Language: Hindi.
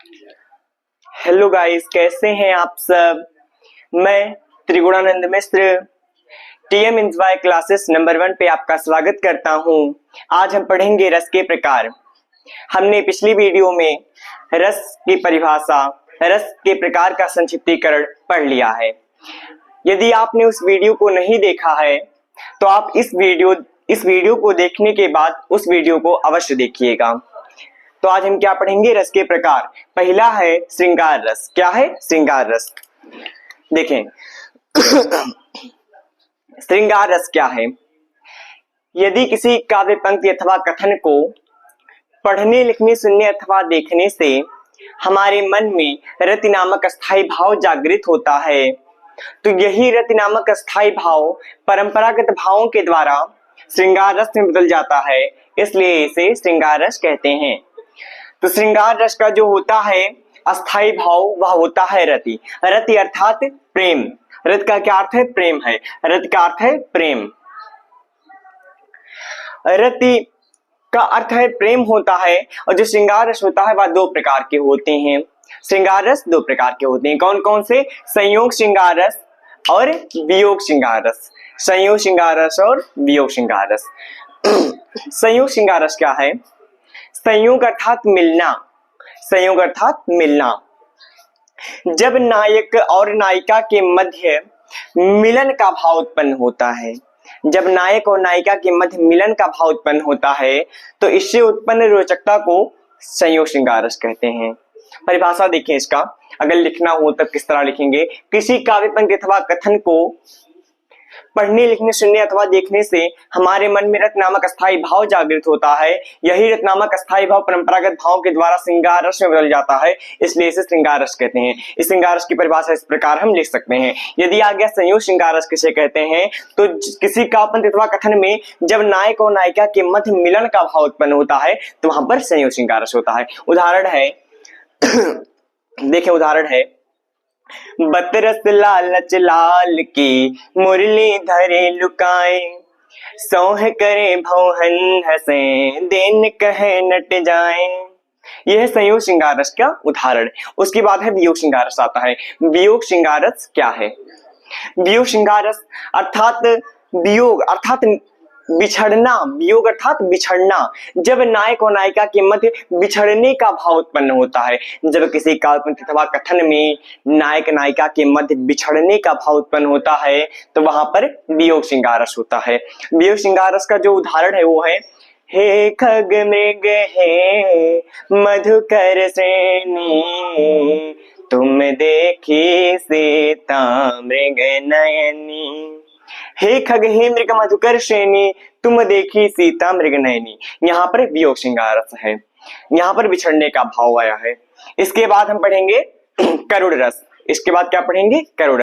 हेलो गाइस, कैसे हैं आप सब। मैं त्रिगुणानंद मिश्र टीएम इंस्पायर क्लासेस नंबर 1 पे आपका स्वागत करता हूं। आज हम पढ़ेंगे रस के प्रकार। हमने पिछली वीडियो में रस की परिभाषा, रस के प्रकार का संक्षिप्तीकरण पढ़ लिया है। यदि आपने उस वीडियो को नहीं देखा है तो आप इस वीडियो को देखने के बाद उस वीडियो को अवश्य देखिएगा। तो आज हम क्या पढ़ेंगे, रस के प्रकार। पहला है श्रृंगार रस। क्या है? श्रृंगार रस। देखें श्रृंगार रस क्या है। यदि किसी काव्य पंक्ति अथवा कथन को पढ़ने, लिखने, सुनने अथवा देखने से हमारे मन में रति नामक अस्थायी भाव जागृत होता है, तो यही रति नामक अस्थायी भाव परंपरागत भावों के द्वारा श्रृंगार रस में बदल जाता है, इसलिए इसे श्रृंगार रस कहते हैं। तो श्रृंगार रस का जो होता है अस्थायी भाव, वह होता है रति। रति अर्थात प्रेम। रति का क्या अर्थ है? प्रेम है। रति का अर्थ है प्रेम। रति का अर्थ है प्रेम होता है। और जो श्रृंगार रस होता है वह दो प्रकार के होते हैं। श्रृंगार रस दो प्रकार के होते हैं। कौन कौन से? संयोग श्रृंगार रस और वियोग श्रृंगार रस। संयोग श्रृंगार रस और वियोग श्रृंगार रस। संयोग श्रृंगार रस क्या है? संयोग अर्थात मिलना। संयोग अर्थात मिलना। जब नायक और नायिका के मध्य मिलन का भाव उत्पन्न होता है, जब नायक और नायिका के मध्य मिलन का भाव उत्पन्न होता है, तो इससे उत्पन्न रोचकता को संयोग श्रृंगार रस कहते हैं। परिभाषा देखें इसका। अगर लिखना हो तब किस तरह लिखेंगे? किसी काव्य पंक्ति अथवा कथन को पढ़ने, लिखने, सुनने अथवा देखने से हमारे मन में रस नामक अस्थायी भाव जागृत होता है। यही रस नामक अस्थायी भाव परंपरागत भाव के द्वारा श्रृंगार रस में बदल जाता है, इसलिए इसे श्रृंगार रस कहते हैं। इस श्रृंगार रस की परिभाषा इस प्रकार हम लिख सकते हैं। यदि आ गया संयोग श्रृंगार रस किसे कहते हैं, तो किसी काव्य अथवा कथन में जब नायक और नायिका के मध्य मिलन का भाव उत्पन्न होता है, तो वहां पर संयोग श्रृंगार रस होता है। उदाहरण है देखें, उदाहरण है बतरस लालच लाल की मुरली धरे लुकाए, सोह करे भौहन हंसे देन कहे नट जाए। यह है संयोग श्रृंगार रस का उदाहरण। उसके बाद है वियोग श्रृंगार रस आता है। वियोग श्रृंगार रस क्या है? वियोग श्रृंगार रस अर्थात वियोग अर्थात बिछड़ना। वियोग अर्थात बिछड़ना। जब नायक और नायिका के मध्य बिछड़ने का भाव उत्पन्न होता है, जब किसी काल्पनिक अथवा कथन में नायक नायिका के मध्य बिछड़ने का भाव उत्पन्न होता है, तो वहां पर वियोग श्रृंगार रस होता है। वियोग श्रृंगार रस का जो उदाहरण है वो है, हे खग मृग हे मधुकर श्रेणी, तुम देखी सीता मृग नयनी। हे खग हे मृग मधुकर श्रेणी, तुम देखी सीता मृग नयनी। यहाँ पर वियोग श्रृंगार रस है। यहाँ पर बिछड़ने का भाव आया है। इसके बाद हम पढ़ेंगे करुण रस। इसके बाद क्या पढ़ेंगे? करुण।